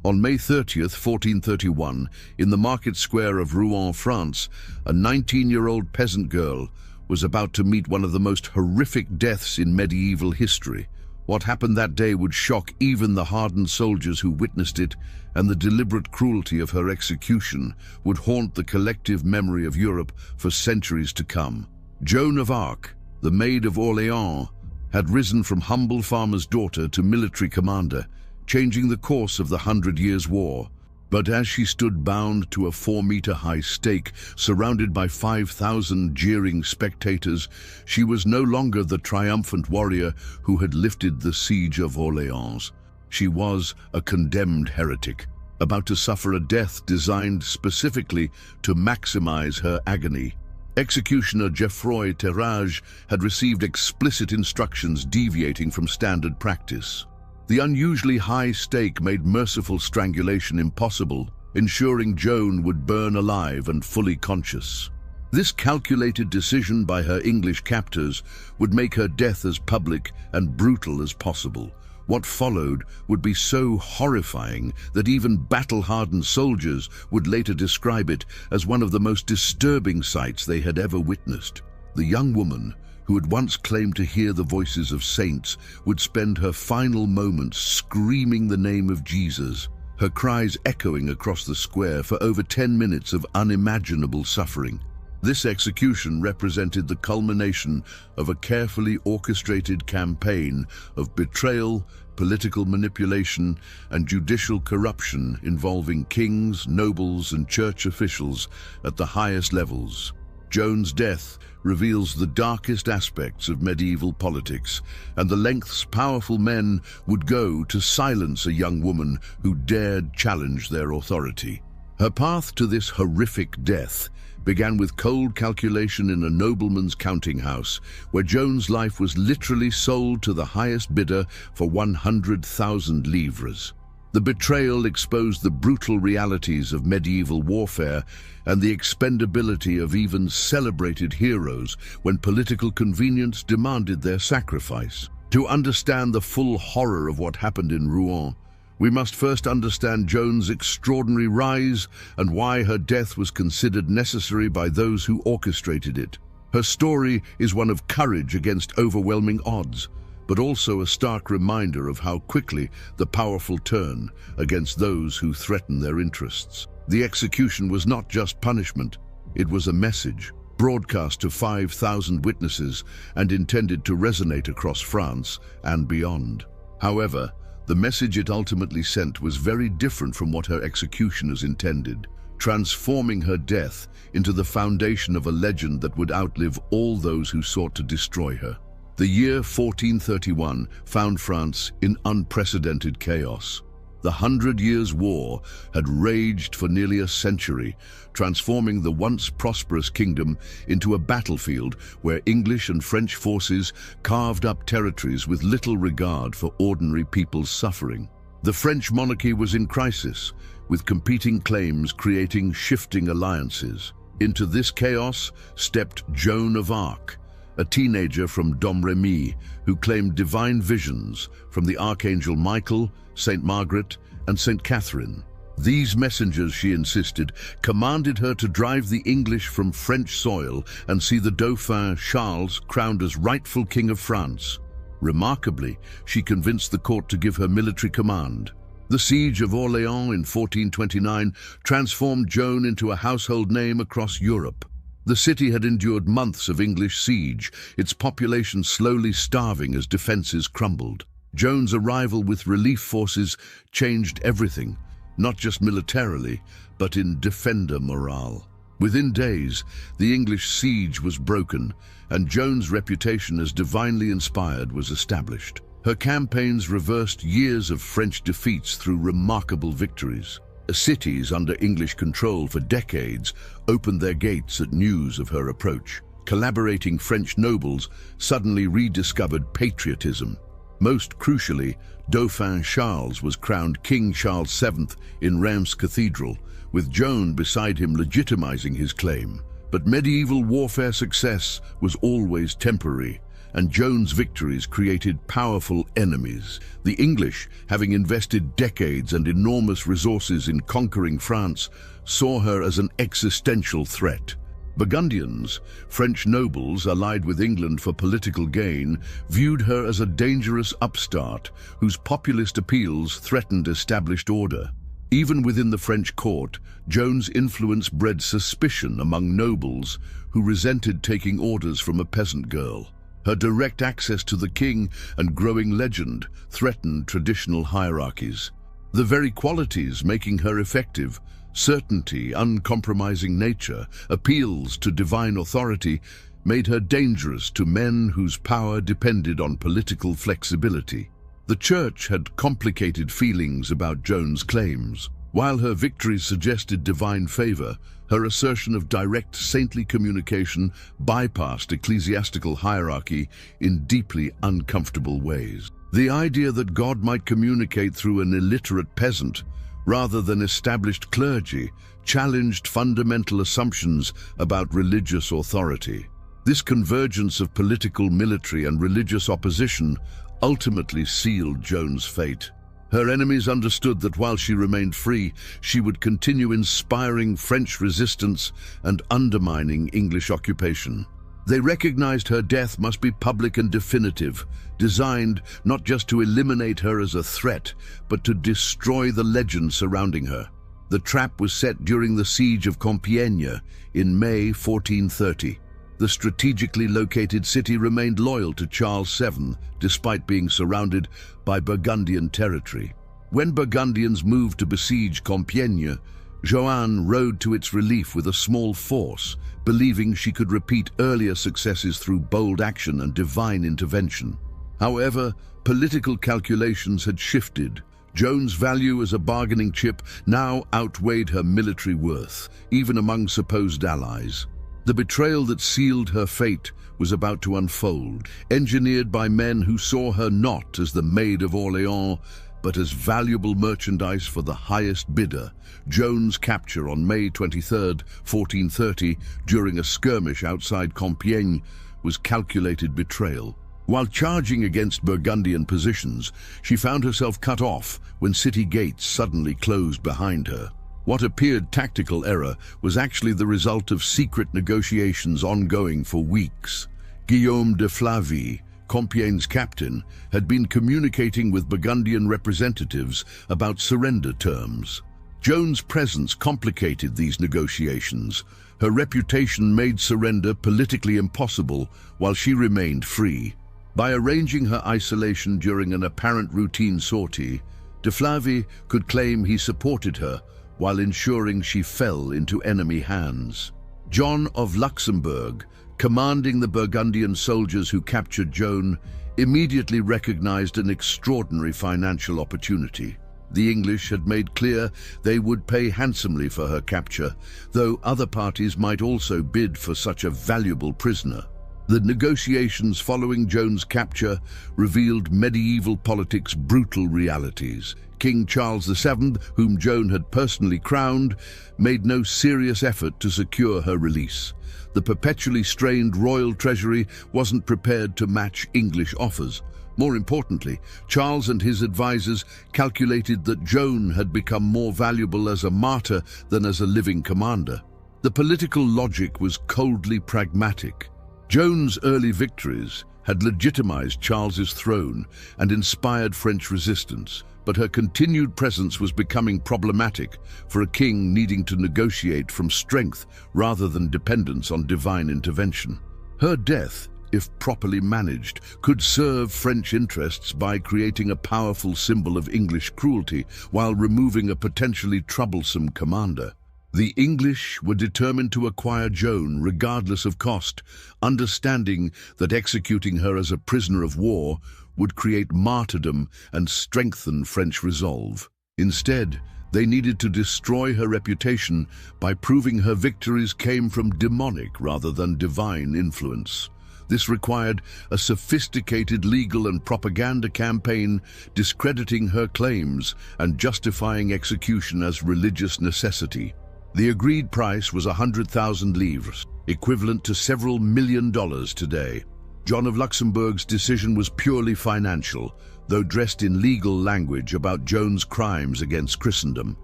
On May 30th, 1431, in the market square of Rouen, France, a 19-year-old peasant girl was about to meet one of the most horrific deaths in medieval history. What happened that day would shock even the hardened soldiers who witnessed it, and the deliberate cruelty of her execution would haunt the collective memory of Europe for centuries to come. Joan of Arc, the Maid of Orléans, had risen from humble farmer's daughter to military commander, changing the course of the 100 Years' War. But as she stood bound to a 4-meter-high stake, surrounded by 5,000 jeering spectators, she was no longer the triumphant warrior who had lifted the siege of Orléans. She was a condemned heretic, about to suffer a death designed specifically to maximize her agony. Executioner Geoffroy Terrage had received explicit instructions deviating from standard practice. The unusually high stake made merciful strangulation impossible, ensuring Joan would burn alive and fully conscious. This calculated decision by her English captors would make her death as public and brutal as possible. What followed would be so horrifying that even battle-hardened soldiers would later describe it as one of the most disturbing sights they had ever witnessed. The young woman, who had once claimed to hear the voices of saints, would spend her final moments screaming the name of Jesus, her cries echoing across the square for over 10 minutes of unimaginable suffering. This execution represented the culmination of a carefully orchestrated campaign of betrayal, political manipulation, and judicial corruption involving kings, nobles, and church officials at the highest levels. Joan's death reveals the darkest aspects of medieval politics and the lengths powerful men would go to silence a young woman who dared challenge their authority. Her path to this horrific death began with cold calculation in a nobleman's counting house, where Joan's life was literally sold to the highest bidder for 100,000 livres. The betrayal exposed the brutal realities of medieval warfare and the expendability of even celebrated heroes when political convenience demanded their sacrifice. To understand the full horror of what happened in Rouen, we must first understand Joan's extraordinary rise and why her death was considered necessary by those who orchestrated it. Her story is one of courage against overwhelming odds, but also a stark reminder of how quickly the powerful turn against those who threaten their interests. The execution was not just punishment, it was a message, broadcast to 5,000 witnesses and intended to resonate across France and beyond. However, the message it ultimately sent was very different from what her executioners intended, transforming her death into the foundation of a legend that would outlive all those who sought to destroy her. The year 1431 found France in unprecedented chaos. The 100 Years' War had raged for nearly a century, transforming the once prosperous kingdom into a battlefield where English and French forces carved up territories with little regard for ordinary people's suffering. The French monarchy was in crisis, with competing claims creating shifting alliances. Into this chaos stepped Joan of Arc, a teenager from Domremy who claimed divine visions from the Archangel Michael, Saint Margaret, and Saint Catherine. These messengers, she insisted, commanded her to drive the English from French soil and see the Dauphin Charles crowned as rightful King of France. Remarkably, she convinced the court to give her military command. The siege of Orléans in 1429 transformed Joan into a household name across Europe. The city had endured months of English siege, its population slowly starving as defenses crumbled. Joan's arrival with relief forces changed everything, not just militarily, but in defender morale. Within days, the English siege was broken, and Joan's reputation as divinely inspired was established. Her campaigns reversed years of French defeats through remarkable victories. Cities under English control for decades opened their gates at news of her approach. Collaborating French nobles suddenly rediscovered patriotism. Most crucially, Dauphin Charles was crowned King Charles VII in Reims Cathedral, with Joan beside him legitimizing his claim. But medieval warfare success was always temporary, and Joan's victories created powerful enemies. The English, having invested decades and enormous resources in conquering France, saw her as an existential threat. Burgundians, French nobles allied with England for political gain, viewed her as a dangerous upstart whose populist appeals threatened established order. Even within the French court, Joan's influence bred suspicion among nobles who resented taking orders from a peasant girl. Her direct access to the king and growing legend threatened traditional hierarchies. The very qualities making her effective, certainty, uncompromising nature, appeals to divine authority, made her dangerous to men whose power depended on political flexibility. The Church had complicated feelings about Joan's claims. While her victories suggested divine favor, her assertion of direct saintly communication bypassed ecclesiastical hierarchy in deeply uncomfortable ways. The idea that God might communicate through an illiterate peasant rather than established clergy challenged fundamental assumptions about religious authority. This convergence of political, military, and religious opposition ultimately sealed Joan's fate. Her enemies understood that while she remained free, she would continue inspiring French resistance and undermining English occupation. They recognized her death must be public and definitive, designed not just to eliminate her as a threat, but to destroy the legend surrounding her. The trap was set during the siege of Compiègne in May 1430. The strategically located city remained loyal to Charles VII, despite being surrounded by Burgundian territory. When Burgundians moved to besiege Compiègne, Joan rode to its relief with a small force, believing she could repeat earlier successes through bold action and divine intervention. However, political calculations had shifted. Joan's value as a bargaining chip now outweighed her military worth, even among supposed allies. The betrayal that sealed her fate was about to unfold, engineered by men who saw her not as the Maid of Orléans, but as valuable merchandise for the highest bidder. Joan's capture on May 23, 1430, during a skirmish outside Compiègne, was calculated betrayal. While charging against Burgundian positions, she found herself cut off when city gates suddenly closed behind her. What appeared tactical error was actually the result of secret negotiations ongoing for weeks. Guillaume de Flavy, Compiègne's captain, had been communicating with Burgundian representatives about surrender terms. Joan's presence complicated these negotiations. Her reputation made surrender politically impossible while she remained free. By arranging her isolation during an apparent routine sortie, de Flavy could claim he supported her while ensuring she fell into enemy hands. John of Luxembourg, commanding the Burgundian soldiers who captured Joan, immediately recognized an extraordinary financial opportunity. The English had made clear they would pay handsomely for her capture, though other parties might also bid for such a valuable prisoner. The negotiations following Joan's capture revealed medieval politics' brutal realities. King Charles VII, whom Joan had personally crowned, made no serious effort to secure her release. The perpetually strained royal treasury wasn't prepared to match English offers. More importantly, Charles and his advisors calculated that Joan had become more valuable as a martyr than as a living commander. The political logic was coldly pragmatic. Joan's early victories had legitimized Charles's throne and inspired French resistance, but her continued presence was becoming problematic for a king needing to negotiate from strength rather than dependence on divine intervention. Her death, if properly managed, could serve French interests by creating a powerful symbol of English cruelty while removing a potentially troublesome commander. The English were determined to acquire Joan regardless of cost, understanding that executing her as a prisoner of war would create martyrdom and strengthen French resolve. Instead, they needed to destroy her reputation by proving her victories came from demonic rather than divine influence. This required a sophisticated legal and propaganda campaign discrediting her claims and justifying execution as religious necessity. The agreed price was 100,000 livres, equivalent to several $1 million today. John of Luxembourg's decision was purely financial, though dressed in legal language about Joan's crimes against Christendom.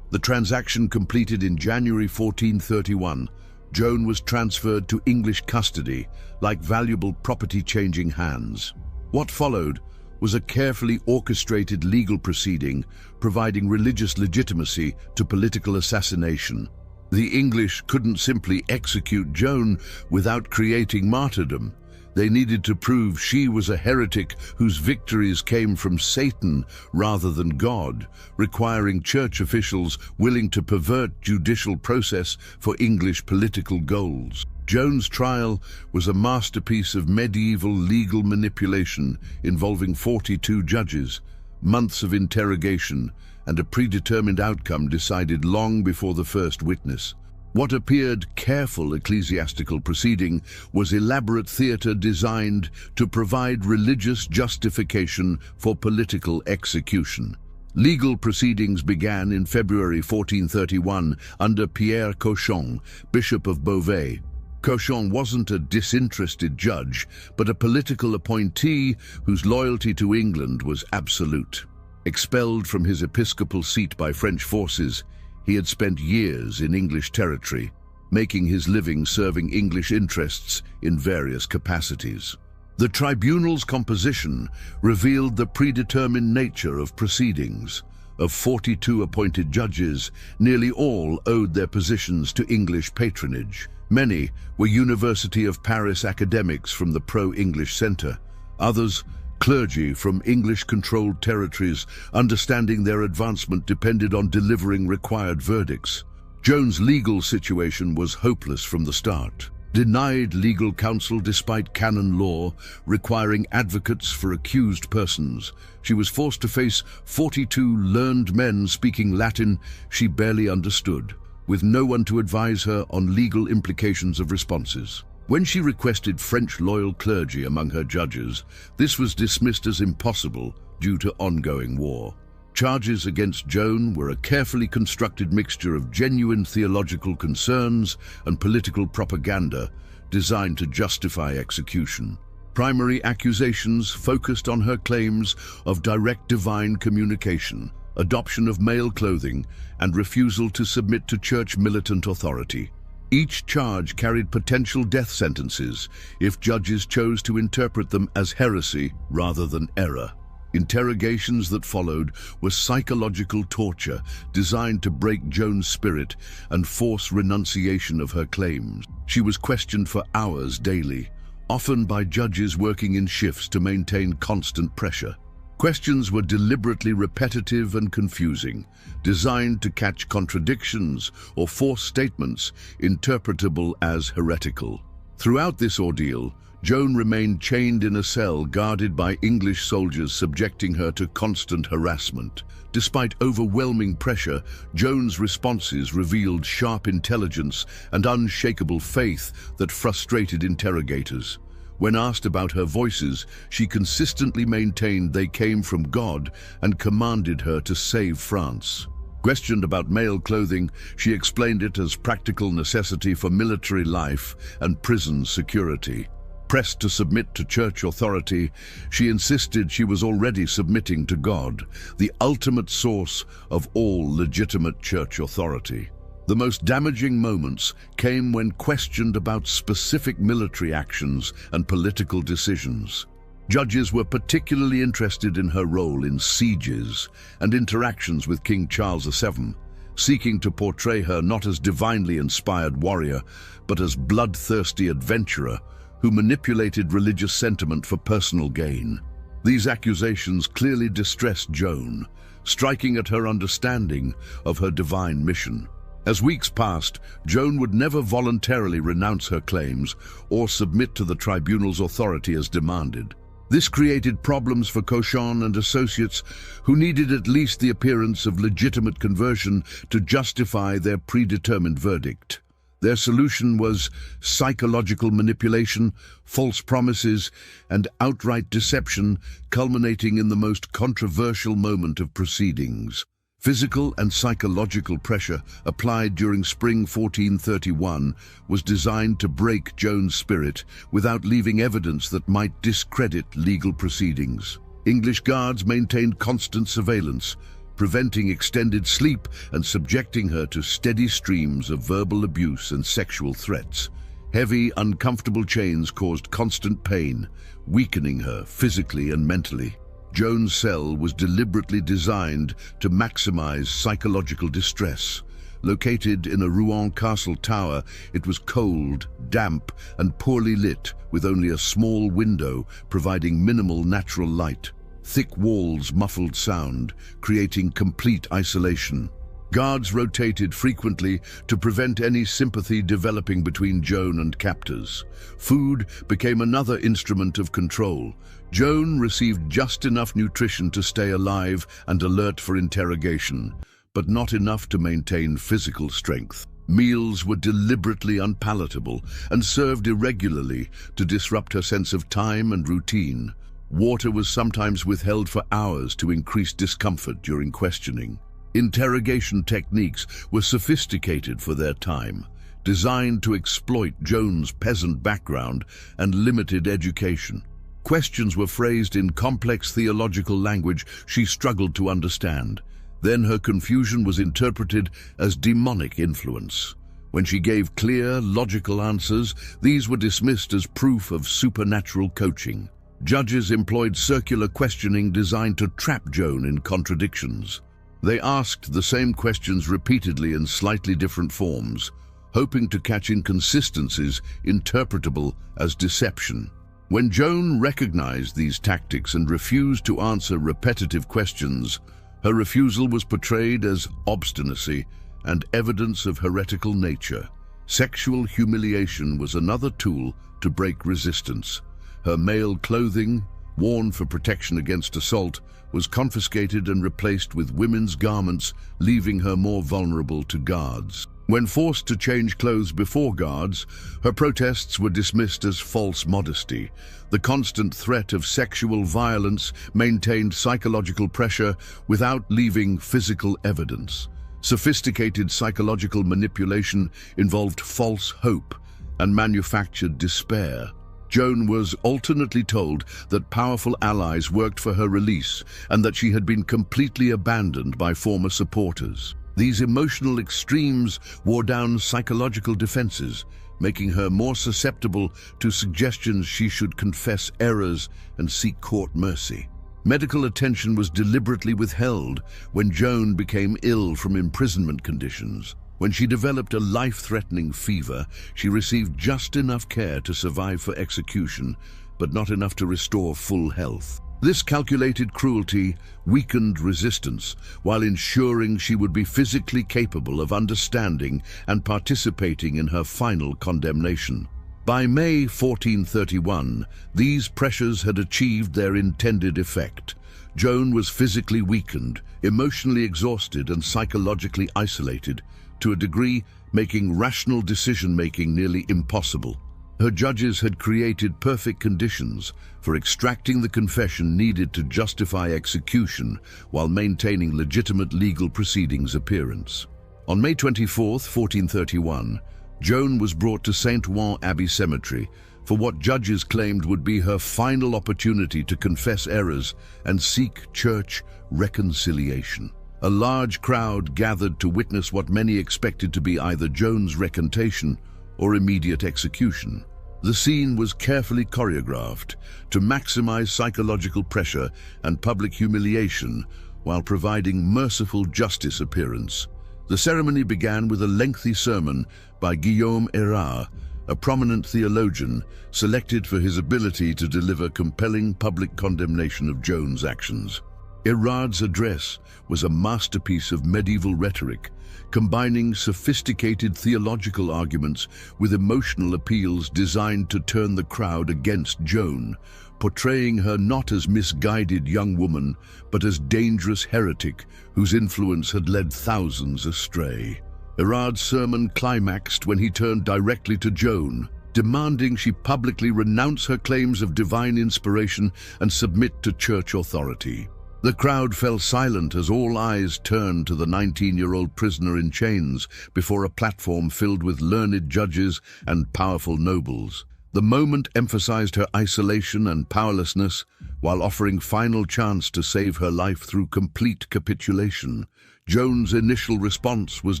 The transaction completed in January 1431. Joan was transferred to English custody, like valuable property changing hands. What followed was a carefully orchestrated legal proceeding, providing religious legitimacy to political assassination. The English couldn't simply execute Joan without creating martyrdom. They needed to prove she was a heretic whose victories came from Satan rather than God, requiring church officials willing to pervert judicial process for English political goals. Joan's trial was a masterpiece of medieval legal manipulation involving 42 judges, months of interrogation, and a predetermined outcome decided long before the first witness. What appeared careful ecclesiastical proceeding was elaborate theatre designed to provide religious justification for political execution. Legal proceedings began in February 1431 under Pierre Cauchon, Bishop of Beauvais. Cauchon wasn't a disinterested judge, but a political appointee whose loyalty to England was absolute. Expelled from his episcopal seat by French forces, he had spent years in English territory, making his living serving English interests in various capacities. The tribunal's composition revealed the predetermined nature of proceedings. Of 42 appointed judges, nearly all owed their positions to English patronage. Many were University of Paris academics from the pro-English centre. Others, clergy from English-controlled territories, understanding their advancement depended on delivering required verdicts. Joan's legal situation was hopeless from the start. Denied legal counsel despite canon law, requiring advocates for accused persons, she was forced to face 42 learned men speaking Latin she barely understood, with no one to advise her on legal implications of responses. When she requested French loyal clergy among her judges, this was dismissed as impossible due to ongoing war. Charges against Joan were a carefully constructed mixture of genuine theological concerns and political propaganda designed to justify execution. Primary accusations focused on her claims of direct divine communication, adoption of male clothing, and refusal to submit to church militant authority. Each charge carried potential death sentences if judges chose to interpret them as heresy rather than error. Interrogations that followed were psychological torture designed to break Joan's spirit and force renunciation of her claims. She was questioned for hours daily, often by judges working in shifts to maintain constant pressure. Questions were deliberately repetitive and confusing, designed to catch contradictions or force statements interpretable as heretical. Throughout this ordeal, Joan remained chained in a cell guarded by English soldiers, subjecting her to constant harassment. Despite overwhelming pressure, Joan's responses revealed sharp intelligence and unshakable faith that frustrated interrogators. When asked about her voices, she consistently maintained they came from God and commanded her to save France. Questioned about male clothing, she explained it as practical necessity for military life and prison security. Pressed to submit to church authority, she insisted she was already submitting to God, the ultimate source of all legitimate church authority. The most damaging moments came when questioned about specific military actions and political decisions. Judges were particularly interested in her role in sieges and interactions with King Charles VII, seeking to portray her not as divinely inspired warrior, but as bloodthirsty adventurer who manipulated religious sentiment for personal gain. These accusations clearly distressed Joan, striking at her understanding of her divine mission. As weeks passed, Joan would never voluntarily renounce her claims or submit to the tribunal's authority as demanded. This created problems for Cauchon and associates who needed at least the appearance of legitimate conversion to justify their predetermined verdict. Their solution was psychological manipulation, false promises, and outright deception, culminating in the most controversial moment of proceedings. Physical and psychological pressure applied during spring 1431 was designed to break Joan's spirit without leaving evidence that might discredit legal proceedings. English guards maintained constant surveillance, preventing extended sleep and subjecting her to steady streams of verbal abuse and sexual threats. Heavy, uncomfortable chains caused constant pain, weakening her physically and mentally. Joan's cell was deliberately designed to maximize psychological distress. Located in a Rouen castle tower, it was cold, damp, and poorly lit, with only a small window providing minimal natural light. Thick walls muffled sound, creating complete isolation. Guards rotated frequently to prevent any sympathy developing between Joan and captors. Food became another instrument of control. Joan received just enough nutrition to stay alive and alert for interrogation, but not enough to maintain physical strength. Meals were deliberately unpalatable and served irregularly to disrupt her sense of time and routine. Water was sometimes withheld for hours to increase discomfort during questioning. Interrogation techniques were sophisticated for their time, designed to exploit Joan's peasant background and limited education. Questions were phrased in complex theological language she struggled to understand. Then her confusion was interpreted as demonic influence. When she gave clear, logical answers, these were dismissed as proof of supernatural coaching. Judges employed circular questioning designed to trap Joan in contradictions. They asked the same questions repeatedly in slightly different forms, hoping to catch inconsistencies interpretable as deception. When Joan recognized these tactics and refused to answer repetitive questions, her refusal was portrayed as obstinacy and evidence of heretical nature. Sexual humiliation was another tool to break resistance. Her male clothing, worn for protection against assault, was confiscated and replaced with women's garments, leaving her more vulnerable to guards. When forced to change clothes before guards, her protests were dismissed as false modesty. The constant threat of sexual violence maintained psychological pressure without leaving physical evidence. Sophisticated psychological manipulation involved false hope and manufactured despair. Joan was alternately told that powerful allies worked for her release and that she had been completely abandoned by former supporters. These emotional extremes wore down psychological defenses, making her more susceptible to suggestions she should confess errors and seek court mercy. Medical attention was deliberately withheld when Joan became ill from imprisonment conditions. When she developed a life-threatening fever, she received just enough care to survive for execution, but not enough to restore full health. This calculated cruelty weakened resistance, while ensuring she would be physically capable of understanding and participating in her final condemnation. By May 1431, these pressures had achieved their intended effect. Joan was physically weakened, emotionally exhausted, and psychologically isolated, to a degree making rational decision-making nearly impossible. Her judges had created perfect conditions for extracting the confession needed to justify execution while maintaining legitimate legal proceedings appearance. On May 24, 1431, Joan was brought to St. Ouen Abbey Cemetery for what judges claimed would be her final opportunity to confess errors and seek church reconciliation. A large crowd gathered to witness what many expected to be either Joan's recantation or immediate execution. The scene was carefully choreographed to maximize psychological pressure and public humiliation while providing merciful justice appearance. The ceremony began with a lengthy sermon by Guillaume Erard, a prominent theologian selected for his ability to deliver compelling public condemnation of Joan's actions. Erard's address was a masterpiece of medieval rhetoric, combining sophisticated theological arguments with emotional appeals designed to turn the crowd against Joan, portraying her not as misguided young woman, but as dangerous heretic whose influence had led thousands astray. Erard's sermon climaxed when he turned directly to Joan, demanding she publicly renounce her claims of divine inspiration and submit to church authority. The crowd fell silent as all eyes turned to the 19-year-old prisoner in chains before a platform filled with learned judges and powerful nobles. The moment emphasized her isolation and powerlessness, while offering final chance to save her life through complete capitulation. Joan's initial response was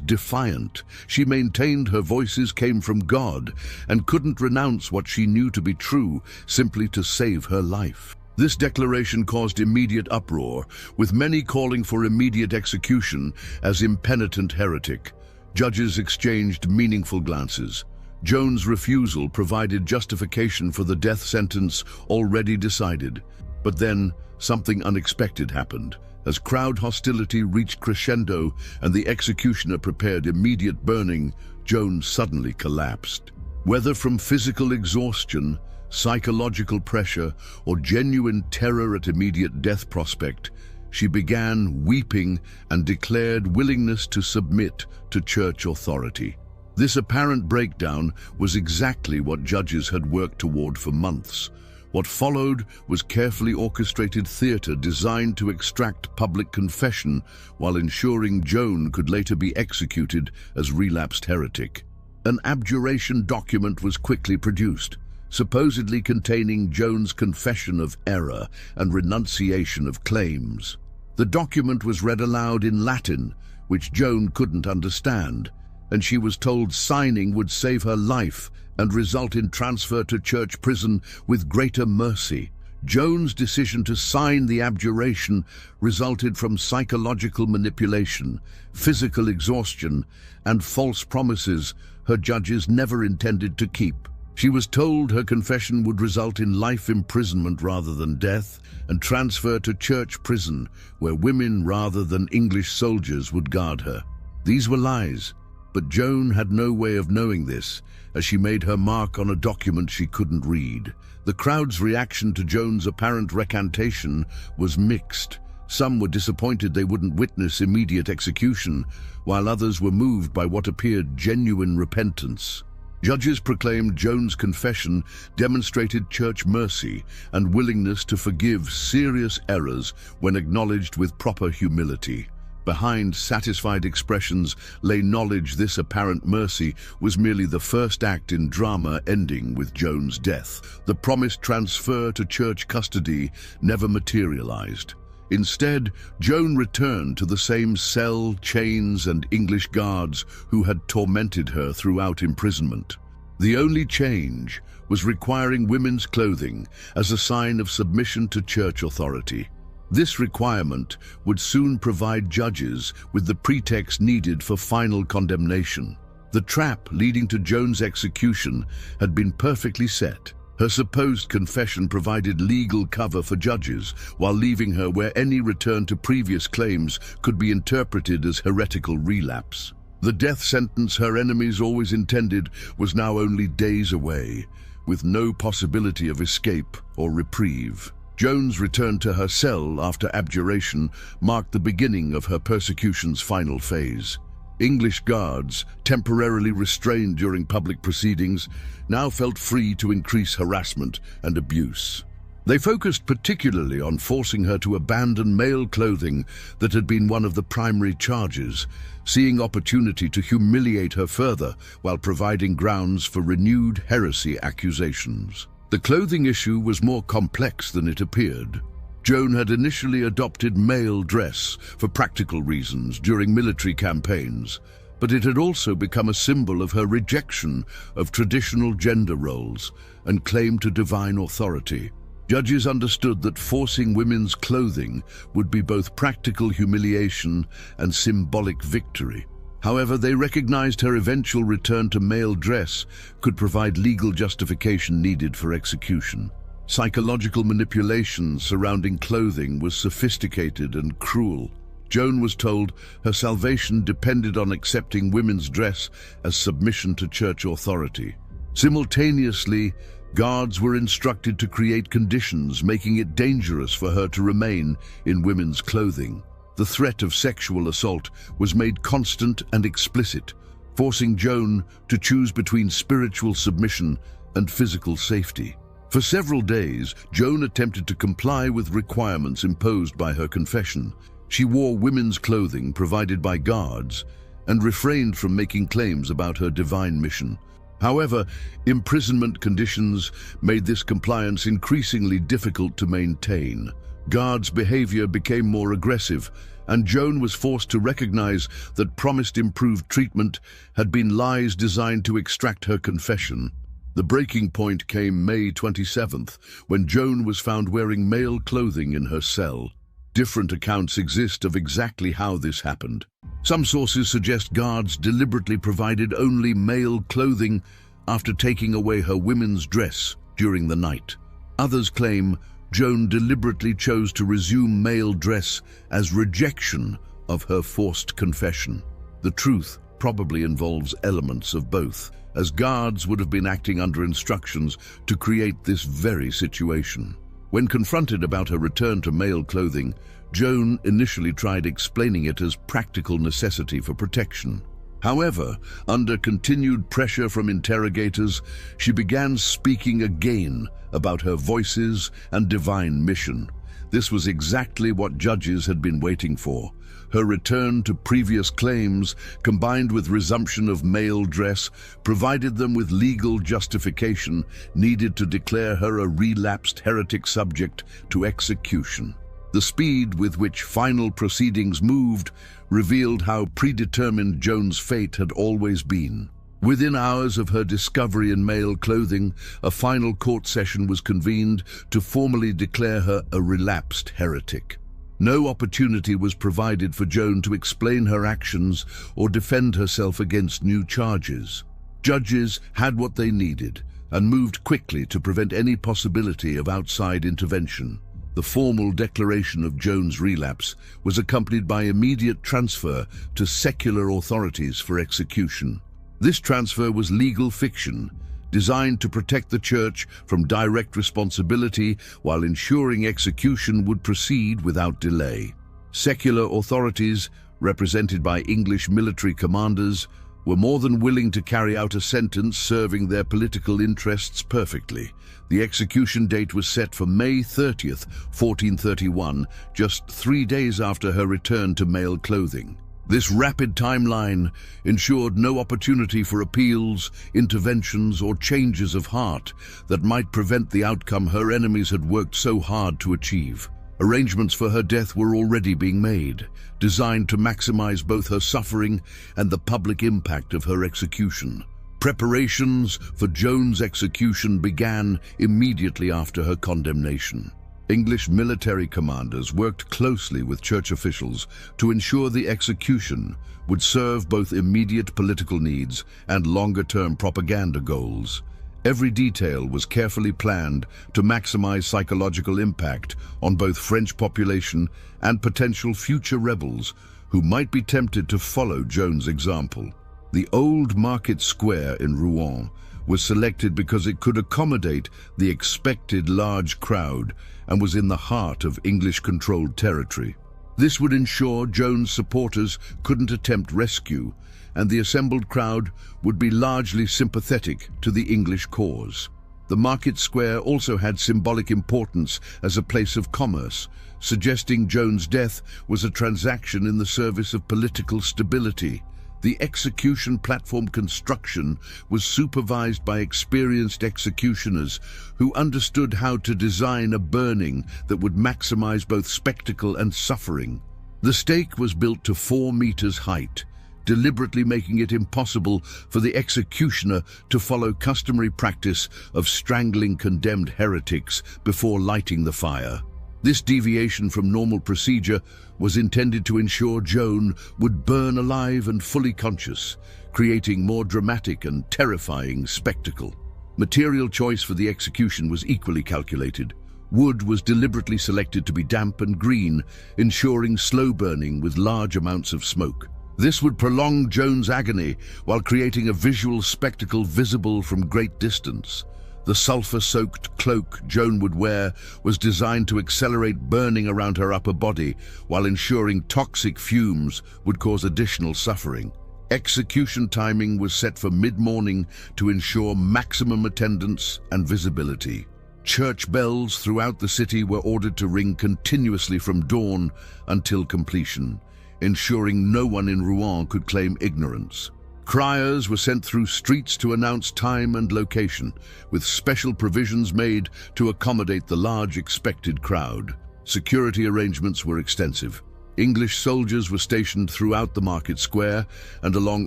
defiant. She maintained her voices came from God and couldn't renounce what she knew to be true simply to save her life. This declaration caused immediate uproar, with many calling for immediate execution as impenitent heretic. Judges exchanged meaningful glances. Joan's refusal provided justification for the death sentence already decided. But then, something unexpected happened. As crowd hostility reached crescendo and the executioner prepared immediate burning, Joan suddenly collapsed. Whether from physical exhaustion, psychological pressure, or genuine terror at immediate death prospect, she began weeping and declared willingness to submit to church authority. This apparent breakdown was exactly what judges had worked toward for months. What followed was carefully orchestrated theater designed to extract public confession while ensuring Joan could later be executed as relapsed heretic. An abjuration document was quickly produced, supposedly containing Joan's confession of error and renunciation of claims. The document was read aloud in Latin, which Joan couldn't understand, and she was told signing would save her life and result in transfer to church prison with greater mercy. Joan's decision to sign the abjuration resulted from psychological manipulation, physical exhaustion, and false promises her judges never intended to keep. She was told her confession would result in life imprisonment rather than death, and transfer to church prison, where women rather than English soldiers would guard her. These were lies, but Joan had no way of knowing this, as she made her mark on a document she couldn't read. The crowd's reaction to Joan's apparent recantation was mixed. Some were disappointed they wouldn't witness immediate execution, while others were moved by what appeared genuine repentance. Judges proclaimed Joan's confession demonstrated church mercy and willingness to forgive serious errors when acknowledged with proper humility. Behind satisfied expressions lay knowledge this apparent mercy was merely the first act in drama ending with Joan's death. The promised transfer to church custody never materialized. Instead, Joan returned to the same cell, chains, and English guards who had tormented her throughout imprisonment. The only change was requiring women's clothing as a sign of submission to church authority. This requirement would soon provide judges with the pretext needed for final condemnation. The trap leading to Joan's execution had been perfectly set. Her supposed confession provided legal cover for judges, while leaving her where any return to previous claims could be interpreted as heretical relapse. The death sentence her enemies always intended was now only days away, with no possibility of escape or reprieve. Joan's return to her cell after abjuration marked the beginning of her persecution's final phase. English guards, temporarily restrained during public proceedings, now felt free to increase harassment and abuse. They focused particularly on forcing her to abandon male clothing that had been one of the primary charges, seeing opportunity to humiliate her further while providing grounds for renewed heresy accusations. The clothing issue was more complex than it appeared. Joan had initially adopted male dress for practical reasons during military campaigns, but it had also become a symbol of her rejection of traditional gender roles and claim to divine authority. Judges understood that forcing women's clothing would be both practical humiliation and symbolic victory. However, they recognized her eventual return to male dress could provide legal justification needed for execution. Psychological manipulation surrounding clothing was sophisticated and cruel. Joan was told her salvation depended on accepting women's dress as submission to church authority. Simultaneously, guards were instructed to create conditions making it dangerous for her to remain in women's clothing. The threat of sexual assault was made constant and explicit, forcing Joan to choose between spiritual submission and physical safety. For several days, Joan attempted to comply with requirements imposed by her confession. She wore women's clothing provided by guards and refrained from making claims about her divine mission. However, imprisonment conditions made this compliance increasingly difficult to maintain. Guards' behavior became more aggressive, and Joan was forced to recognize that promised improved treatment had been lies designed to extract her confession. The breaking point came May 27th, when Joan was found wearing male clothing in her cell. Different accounts exist of exactly how this happened. Some sources suggest guards deliberately provided only male clothing after taking away her women's dress during the night. Others claim Joan deliberately chose to resume male dress as rejection of her forced confession. The truth probably involves elements of both, as guards would have been acting under instructions to create this very situation. When confronted about her return to male clothing, Joan initially tried explaining it as practical necessity for protection. However, under continued pressure from interrogators, she began speaking again about her voices and divine mission. This was exactly what judges had been waiting for. Her return to previous claims, combined with resumption of male dress, provided them with legal justification needed to declare her a relapsed heretic subject to execution. The speed with which final proceedings moved revealed how predetermined Joan's fate had always been. Within hours of her discovery in male clothing, a final court session was convened to formally declare her a relapsed heretic. No opportunity was provided for Joan to explain her actions or defend herself against new charges. Judges had what they needed and moved quickly to prevent any possibility of outside intervention. The formal declaration of Joan's relapse was accompanied by immediate transfer to secular authorities for execution. This transfer was legal fiction, designed to protect the Church from direct responsibility while ensuring execution would proceed without delay. Secular authorities, represented by English military commanders, were more than willing to carry out a sentence serving their political interests perfectly. The execution date was set for May 30th, 1431, just 3 days after her return to male clothing. This rapid timeline ensured no opportunity for appeals, interventions, or changes of heart that might prevent the outcome her enemies had worked so hard to achieve. Arrangements for her death were already being made, designed to maximize both her suffering and the public impact of her execution. Preparations for Joan's execution began immediately after her condemnation. English military commanders worked closely with church officials to ensure the execution would serve both immediate political needs and longer-term propaganda goals. Every detail was carefully planned to maximize psychological impact on both French population and potential future rebels who might be tempted to follow Joan's example. The old market square in Rouen was selected because it could accommodate the expected large crowd and was in the heart of English-controlled territory. This would ensure Joan's supporters couldn't attempt rescue, and the assembled crowd would be largely sympathetic to the English cause. The market square also had symbolic importance as a place of commerce, suggesting Joan's death was a transaction in the service of political stability. The execution platform construction was supervised by experienced executioners who understood how to design a burning that would maximize both spectacle and suffering. The stake was built to 4 meters height, deliberately making it impossible for the executioner to follow customary practice of strangling condemned heretics before lighting the fire. This deviation from normal procedure was intended to ensure Joan would burn alive and fully conscious, creating more dramatic and terrifying spectacle. Material choice for the execution was equally calculated. Wood was deliberately selected to be damp and green, ensuring slow burning with large amounts of smoke. This would prolong Joan's agony while creating a visual spectacle visible from great distance. The sulfur-soaked cloak Joan would wear was designed to accelerate burning around her upper body while ensuring toxic fumes would cause additional suffering. Execution timing was set for mid-morning to ensure maximum attendance and visibility. Church bells throughout the city were ordered to ring continuously from dawn until completion, ensuring no one in Rouen could claim ignorance. Criers were sent through streets to announce time and location, with special provisions made to accommodate the large expected crowd. Security arrangements were extensive. English soldiers were stationed throughout the market square and along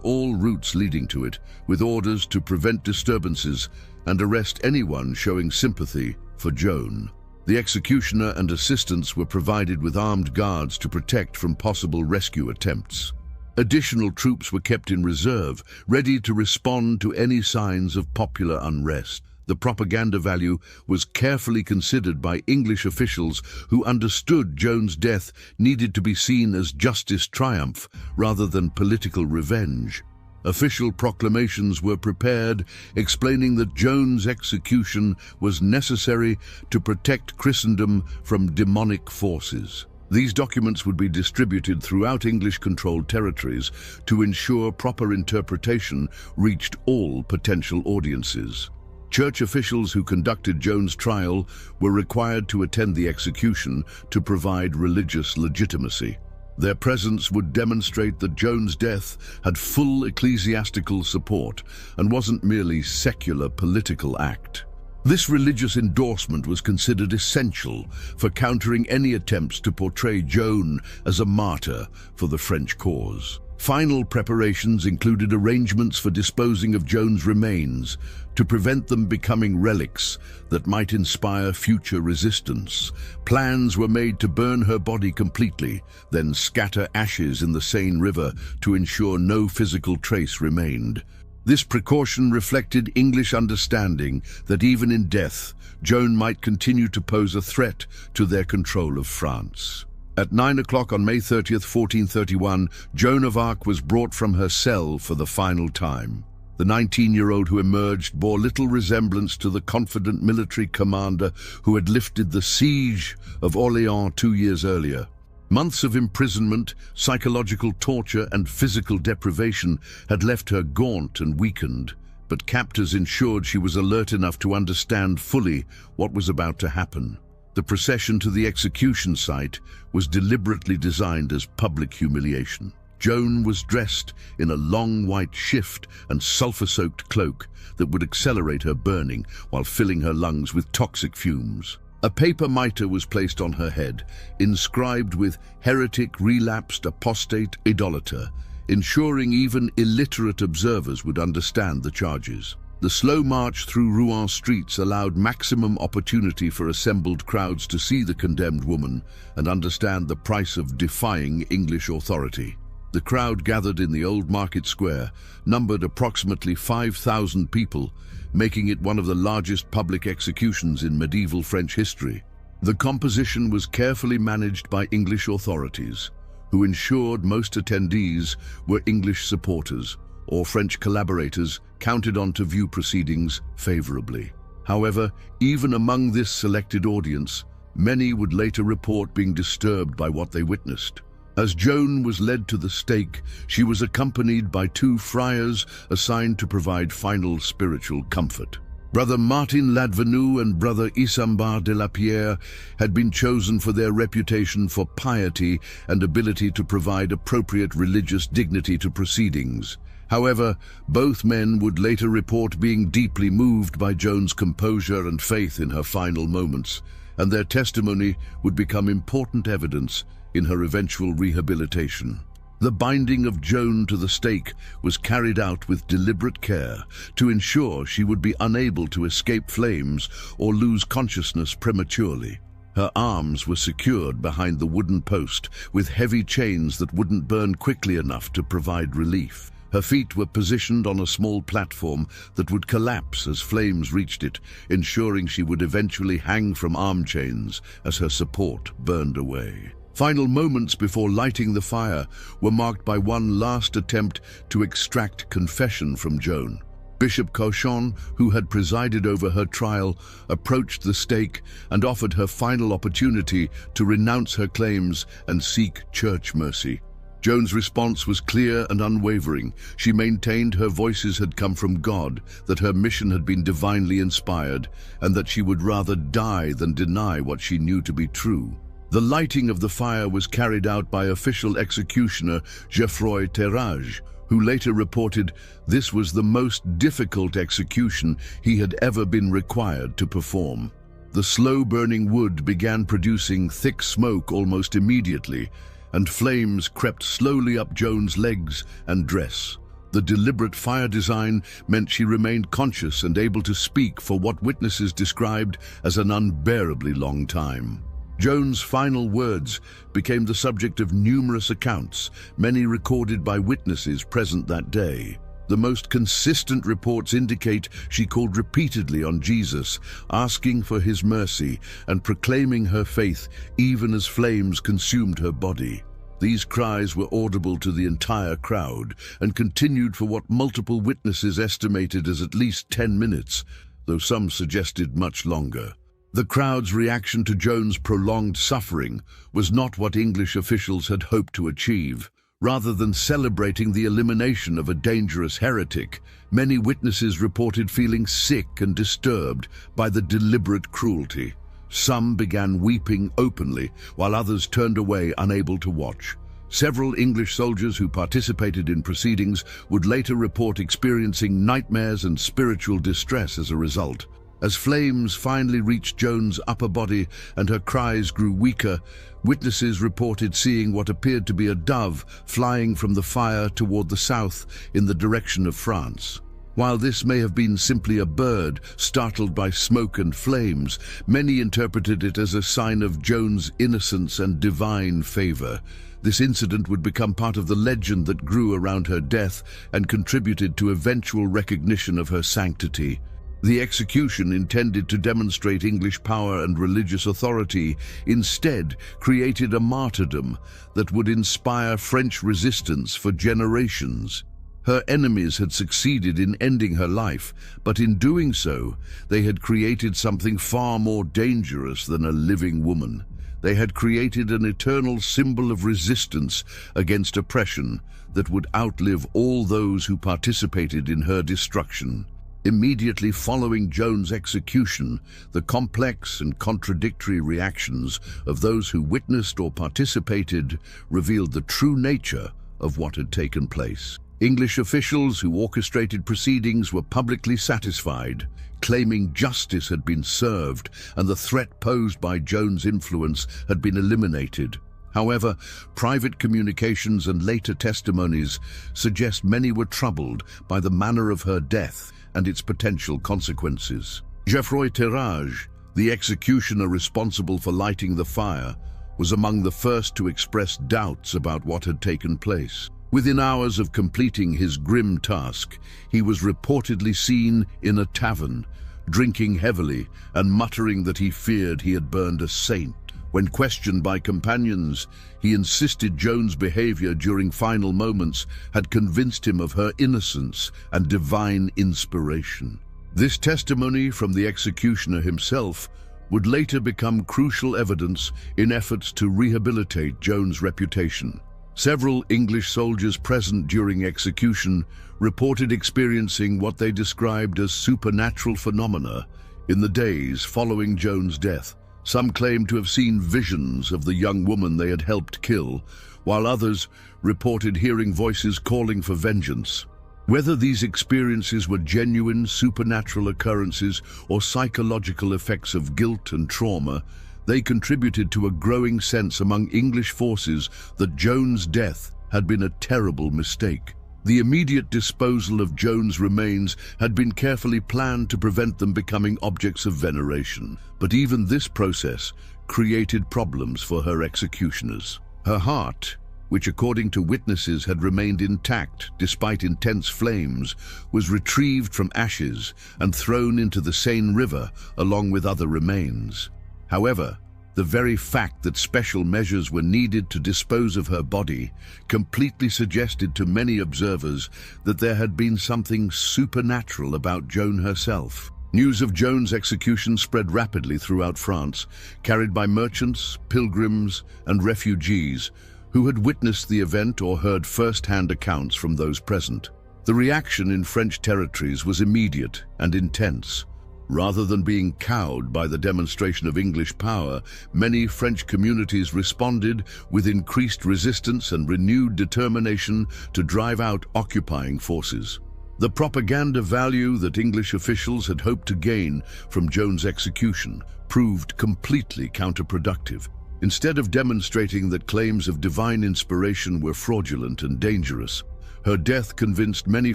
all routes leading to it, with orders to prevent disturbances and arrest anyone showing sympathy for Joan. The executioner and assistants were provided with armed guards to protect from possible rescue attempts. Additional troops were kept in reserve, ready to respond to any signs of popular unrest. The propaganda value was carefully considered by English officials who understood Joan's death needed to be seen as justice triumph rather than political revenge. Official proclamations were prepared explaining that Joan's execution was necessary to protect Christendom from demonic forces. These documents would be distributed throughout English-controlled territories to ensure proper interpretation reached all potential audiences. Church officials who conducted Joan's trial were required to attend the execution to provide religious legitimacy. Their presence would demonstrate that Joan's death had full ecclesiastical support and wasn't merely secular political act. This religious endorsement was considered essential for countering any attempts to portray Joan as a martyr for the French cause. Final preparations included arrangements for disposing of Joan's remains to prevent them becoming relics that might inspire future resistance. Plans were made to burn her body completely, then scatter ashes in the Seine River to ensure no physical trace remained. This precaution reflected English understanding that even in death, Joan might continue to pose a threat to their control of France. At 9 o'clock on May 30th, 1431, Joan of Arc was brought from her cell for the final time. The 19-year-old who emerged bore little resemblance to the confident military commander who had lifted the siege of Orléans 2 years earlier. Months of imprisonment, psychological torture, and physical deprivation had left her gaunt and weakened, but captors ensured she was alert enough to understand fully what was about to happen. The procession to the execution site was deliberately designed as public humiliation. Joan was dressed in a long white shift and sulfur-soaked cloak that would accelerate her burning while filling her lungs with toxic fumes. A paper mitre was placed on her head, inscribed with "Heretic, Relapsed, Apostate, Idolater," ensuring even illiterate observers would understand the charges. The slow march through Rouen streets allowed maximum opportunity for assembled crowds to see the condemned woman and understand the price of defying English authority. The crowd gathered in the old market square numbered approximately 5,000 people, making it one of the largest public executions in medieval French history. The composition was carefully managed by English authorities, who ensured most attendees were English supporters or French collaborators counted on to view proceedings favorably. However, even among this selected audience, many would later report being disturbed by what they witnessed. As Joan was led to the stake, she was accompanied by 2 friars assigned to provide final spiritual comfort. Brother Martin Ladvenu and Brother Isambard de la Pierre had been chosen for their reputation for piety and ability to provide appropriate religious dignity to proceedings. However, both men would later report being deeply moved by Joan's composure and faith in her final moments, and their testimony would become important evidence in her eventual rehabilitation. The binding of Joan to the stake was carried out with deliberate care to ensure she would be unable to escape flames or lose consciousness prematurely. Her arms were secured behind the wooden post with heavy chains that wouldn't burn quickly enough to provide relief. Her feet were positioned on a small platform that would collapse as flames reached it, ensuring she would eventually hang from arm chains as her support burned away. Final moments before lighting the fire were marked by one last attempt to extract confession from Joan. Bishop Cauchon, who had presided over her trial, approached the stake and offered her final opportunity to renounce her claims and seek church mercy. Joan's response was clear and unwavering. She maintained her voices had come from God, that her mission had been divinely inspired, and that she would rather die than deny what she knew to be true. The lighting of the fire was carried out by official executioner Geoffroy Terrage, who later reported this was the most difficult execution he had ever been required to perform. The slow-burning wood began producing thick smoke almost immediately, and flames crept slowly up Joan's legs and dress. The deliberate fire design meant she remained conscious and able to speak for what witnesses described as an unbearably long time. Joan's final words became the subject of numerous accounts, many recorded by witnesses present that day. The most consistent reports indicate she called repeatedly on Jesus, asking for his mercy and proclaiming her faith even as flames consumed her body. These cries were audible to the entire crowd and continued for what multiple witnesses estimated as at least 10 minutes, though some suggested much longer. The crowd's reaction to Joan's prolonged suffering was not what English officials had hoped to achieve. Rather than celebrating the elimination of a dangerous heretic, many witnesses reported feeling sick and disturbed by the deliberate cruelty. Some began weeping openly, while others turned away, unable to watch. Several English soldiers who participated in proceedings would later report experiencing nightmares and spiritual distress as a result. As flames finally reached Joan's upper body and her cries grew weaker, witnesses reported seeing what appeared to be a dove flying from the fire toward the south in the direction of France. While this may have been simply a bird startled by smoke and flames, many interpreted it as a sign of Joan's innocence and divine favor. This incident would become part of the legend that grew around her death and contributed to eventual recognition of her sanctity. The execution, intended to demonstrate English power and religious authority, instead created a martyrdom that would inspire French resistance for generations. Her enemies had succeeded in ending her life, but in doing so, they had created something far more dangerous than a living woman. They had created an eternal symbol of resistance against oppression that would outlive all those who participated in her destruction. Immediately following Joan's execution, the complex and contradictory reactions of those who witnessed or participated revealed the true nature of what had taken place. English officials who orchestrated proceedings were publicly satisfied, claiming justice had been served and the threat posed by Joan's influence had been eliminated. However, private communications and later testimonies suggest many were troubled by the manner of her death and its potential consequences. Geoffroy Terrage, the executioner responsible for lighting the fire, was among the first to express doubts about what had taken place. Within hours of completing his grim task, he was reportedly seen in a tavern, drinking heavily and muttering that he feared he had burned a saint. When questioned by companions, he insisted Joan's behavior during final moments had convinced him of her innocence and divine inspiration. This testimony from the executioner himself would later become crucial evidence in efforts to rehabilitate Joan's reputation. Several English soldiers present during execution reported experiencing what they described as supernatural phenomena in the days following Joan's death. Some claimed to have seen visions of the young woman they had helped kill, while others reported hearing voices calling for vengeance. Whether these experiences were genuine supernatural occurrences or psychological effects of guilt and trauma, they contributed to a growing sense among English forces that Joan's death had been a terrible mistake. The immediate disposal of Joan's remains had been carefully planned to prevent them becoming objects of veneration, but even this process created problems for her executioners. Her heart, which according to witnesses had remained intact despite intense flames, was retrieved from ashes and thrown into the Seine River along with other remains. However, the very fact that special measures were needed to dispose of her body completely suggested to many observers that there had been something supernatural about Joan herself. News of Joan's execution spread rapidly throughout France, carried by merchants, pilgrims, and refugees who had witnessed the event or heard first-hand accounts from those present. The reaction in French territories was immediate and intense. Rather than being cowed by the demonstration of English power, many French communities responded with increased resistance and renewed determination to drive out occupying forces. The propaganda value that English officials had hoped to gain from Joan's execution proved completely counterproductive. Instead of demonstrating that claims of divine inspiration were fraudulent and dangerous, her death convinced many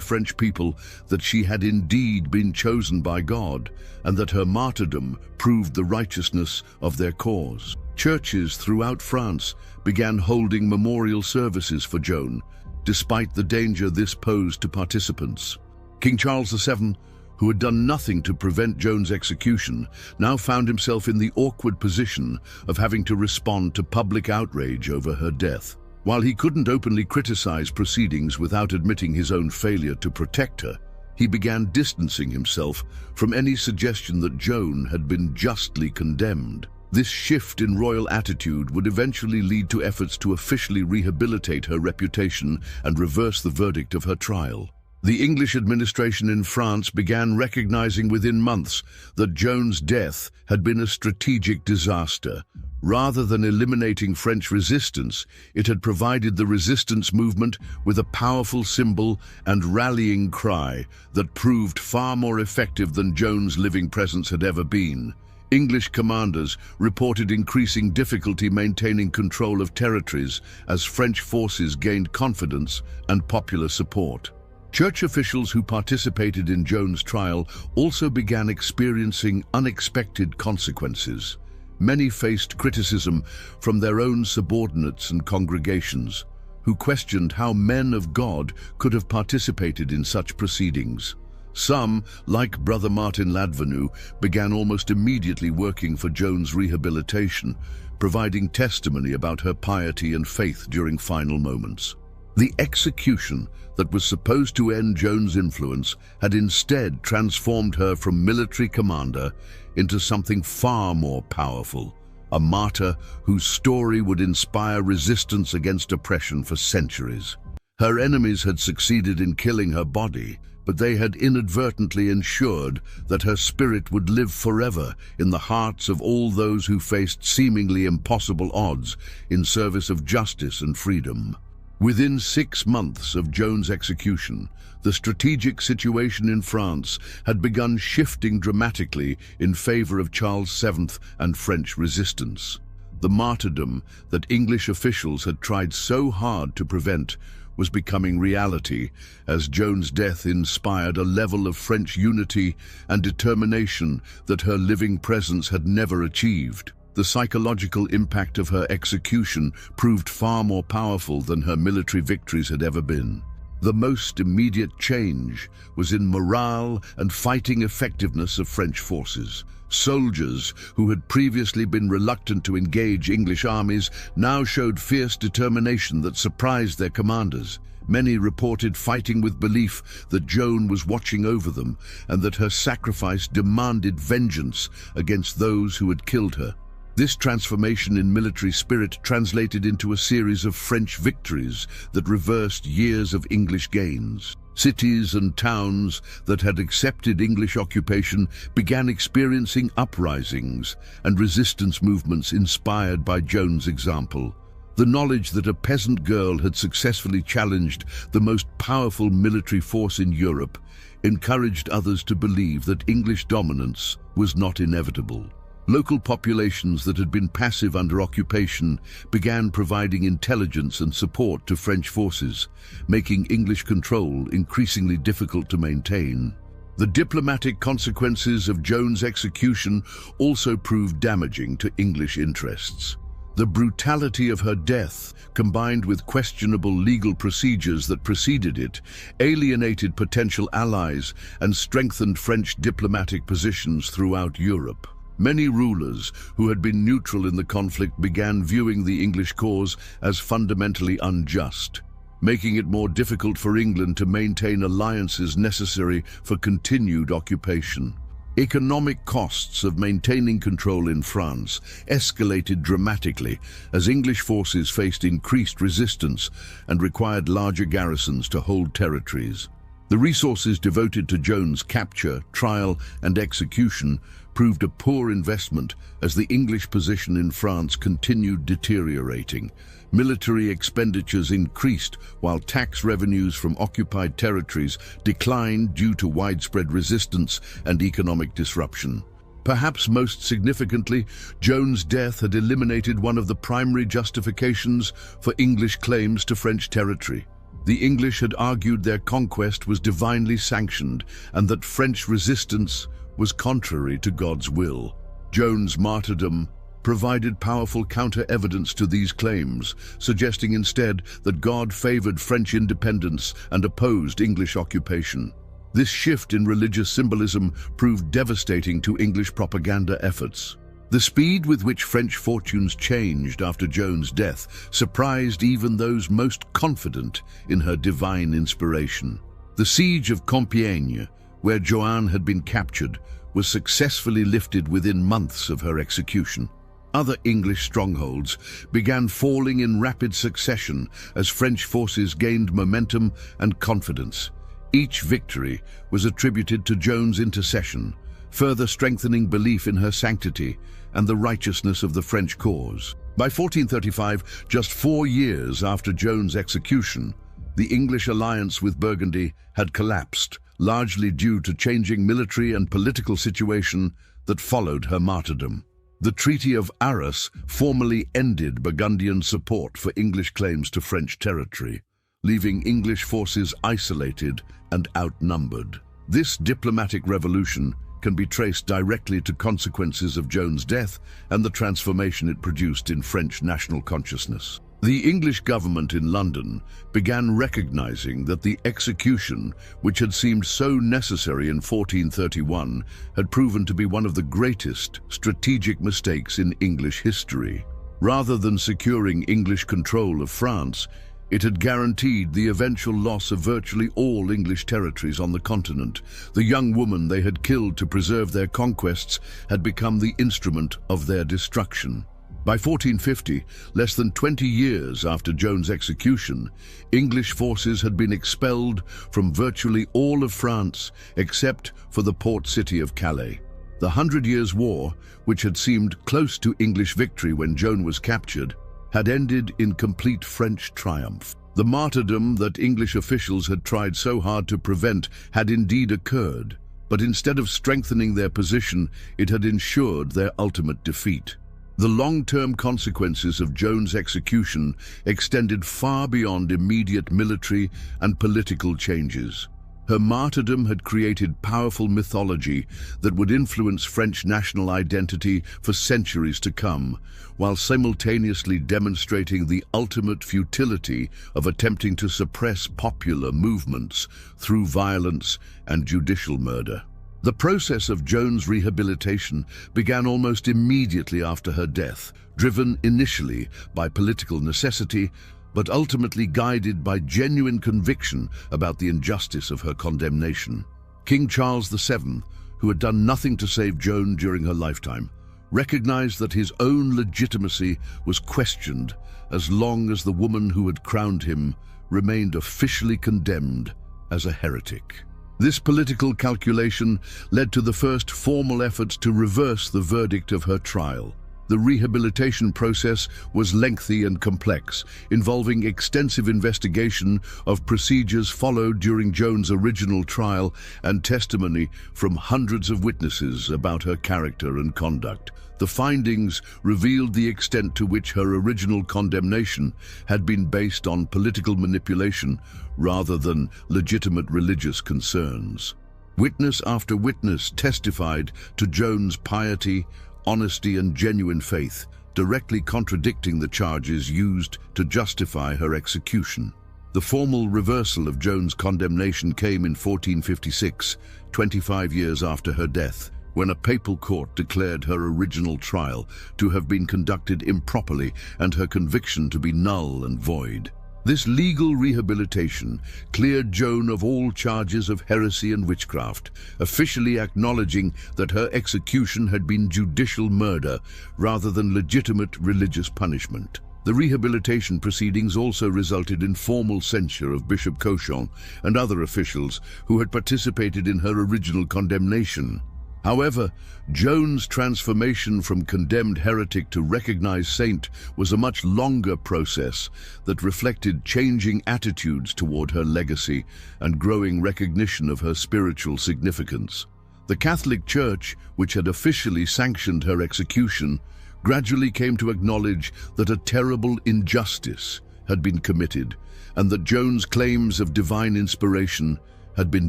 French people that she had indeed been chosen by God and that her martyrdom proved the righteousness of their cause. Churches throughout France began holding memorial services for Joan, despite the danger this posed to participants. King Charles VII, who had done nothing to prevent Joan's execution, now found himself in the awkward position of having to respond to public outrage over her death. While he couldn't openly criticize proceedings without admitting his own failure to protect her, he began distancing himself from any suggestion that Joan had been justly condemned. This shift in royal attitude would eventually lead to efforts to officially rehabilitate her reputation and reverse the verdict of her trial. The English administration in France began recognizing within months that Joan's death had been a strategic disaster. Rather than eliminating French resistance, it had provided the resistance movement with a powerful symbol and rallying cry that proved far more effective than Joan's living presence had ever been. English commanders reported increasing difficulty maintaining control of territories as French forces gained confidence and popular support. Church officials who participated in Joan's trial also began experiencing unexpected consequences. Many faced criticism from their own subordinates and congregations, who questioned how men of God could have participated in such proceedings. Some, like Brother Martin Ladvenu, began almost immediately working for Joan's rehabilitation, providing testimony about her piety and faith during final moments. The execution that was supposed to end Joan's influence had instead transformed her from military commander into something far more powerful, a martyr whose story would inspire resistance against oppression for centuries. Her enemies had succeeded in killing her body, but they had inadvertently ensured that her spirit would live forever in the hearts of all those who faced seemingly impossible odds in service of justice and freedom. Within 6 months of Joan's execution, the strategic situation in France had begun shifting dramatically in favor of Charles VII and French resistance. The martyrdom that English officials had tried so hard to prevent was becoming reality, as Joan's death inspired a level of French unity and determination that her living presence had never achieved. The psychological impact of her execution proved far more powerful than her military victories had ever been. The most immediate change was in morale and fighting effectiveness of French forces. Soldiers who had previously been reluctant to engage English armies now showed fierce determination that surprised their commanders. Many reported fighting with belief that Joan was watching over them and that her sacrifice demanded vengeance against those who had killed her. This transformation in military spirit translated into a series of French victories that reversed years of English gains. Cities and towns that had accepted English occupation began experiencing uprisings and resistance movements inspired by Joan's example. The knowledge that a peasant girl had successfully challenged the most powerful military force in Europe encouraged others to believe that English dominance was not inevitable. Local populations that had been passive under occupation began providing intelligence and support to French forces, making English control increasingly difficult to maintain. The diplomatic consequences of Joan's execution also proved damaging to English interests. The brutality of her death, combined with questionable legal procedures that preceded it, alienated potential allies and strengthened French diplomatic positions throughout Europe. Many rulers who had been neutral in the conflict began viewing the English cause as fundamentally unjust, making it more difficult for England to maintain alliances necessary for continued occupation. Economic costs of maintaining control in France escalated dramatically as English forces faced increased resistance and required larger garrisons to hold territories. The resources devoted to Joan's capture, trial, and execution proved a poor investment as the English position in France continued deteriorating. Military expenditures increased while tax revenues from occupied territories declined due to widespread resistance and economic disruption. Perhaps most significantly, Joan's death had eliminated one of the primary justifications for English claims to French territory. The English had argued their conquest was divinely sanctioned and that French resistance was contrary to God's will. Joan's martyrdom provided powerful counter-evidence to these claims, suggesting instead that God favored French independence and opposed English occupation. This shift in religious symbolism proved devastating to English propaganda efforts. The speed with which French fortunes changed after Joan's death surprised even those most confident in her divine inspiration. The siege of Compiègne, where Joan had been captured, was successfully lifted within months of her execution. Other English strongholds began falling in rapid succession as French forces gained momentum and confidence. Each victory was attributed to Joan's intercession, further strengthening belief in her sanctity and the righteousness of the French cause. By 1435, just 4 years after Joan's execution, the English alliance with Burgundy had collapsed, largely due to changing military and political situation that followed her martyrdom. The Treaty of Arras formally ended Burgundian support for English claims to French territory, leaving English forces isolated and outnumbered. This diplomatic revolution can be traced directly to consequences of Joan's death and the transformation it produced in French national consciousness. The English government in London began recognizing that the execution, which had seemed so necessary in 1431, had proven to be one of the greatest strategic mistakes in English history. Rather than securing English control of France, it had guaranteed the eventual loss of virtually all English territories on the continent. The young woman they had killed to preserve their conquests had become the instrument of their destruction. By 1450, less than 20 years after Joan's execution, English forces had been expelled from virtually all of France except for the port city of Calais. The 100 Years' War, which had seemed close to English victory when Joan was captured, had ended in complete French triumph. The martyrdom that English officials had tried so hard to prevent had indeed occurred, but instead of strengthening their position, it had ensured their ultimate defeat. The long-term consequences of Joan's execution extended far beyond immediate military and political changes. Her martyrdom had created powerful mythology that would influence French national identity for centuries to come, while simultaneously demonstrating the ultimate futility of attempting to suppress popular movements through violence and judicial murder. The process of Joan's rehabilitation began almost immediately after her death, driven initially by political necessity, but ultimately guided by genuine conviction about the injustice of her condemnation. King Charles VII, who had done nothing to save Joan during her lifetime, recognized that his own legitimacy was questioned as long as the woman who had crowned him remained officially condemned as a heretic. This political calculation led to the first formal efforts to reverse the verdict of her trial. The rehabilitation process was lengthy and complex, involving extensive investigation of procedures followed during Joan's original trial and testimony from hundreds of witnesses about her character and conduct. The findings revealed the extent to which her original condemnation had been based on political manipulation rather than legitimate religious concerns. Witness after witness testified to Joan's piety, honesty, and genuine faith, directly contradicting the charges used to justify her execution. The formal reversal of Joan's condemnation came in 1456, 25 years after her death, when a papal court declared her original trial to have been conducted improperly and her conviction to be null and void. This legal rehabilitation cleared Joan of all charges of heresy and witchcraft, officially acknowledging that her execution had been judicial murder rather than legitimate religious punishment. The rehabilitation proceedings also resulted in formal censure of Bishop Cauchon and other officials who had participated in her original condemnation. However, Joan's transformation from condemned heretic to recognized saint was a much longer process that reflected changing attitudes toward her legacy and growing recognition of her spiritual significance. The Catholic Church, which had officially sanctioned her execution, gradually came to acknowledge that a terrible injustice had been committed and that Joan's claims of divine inspiration had been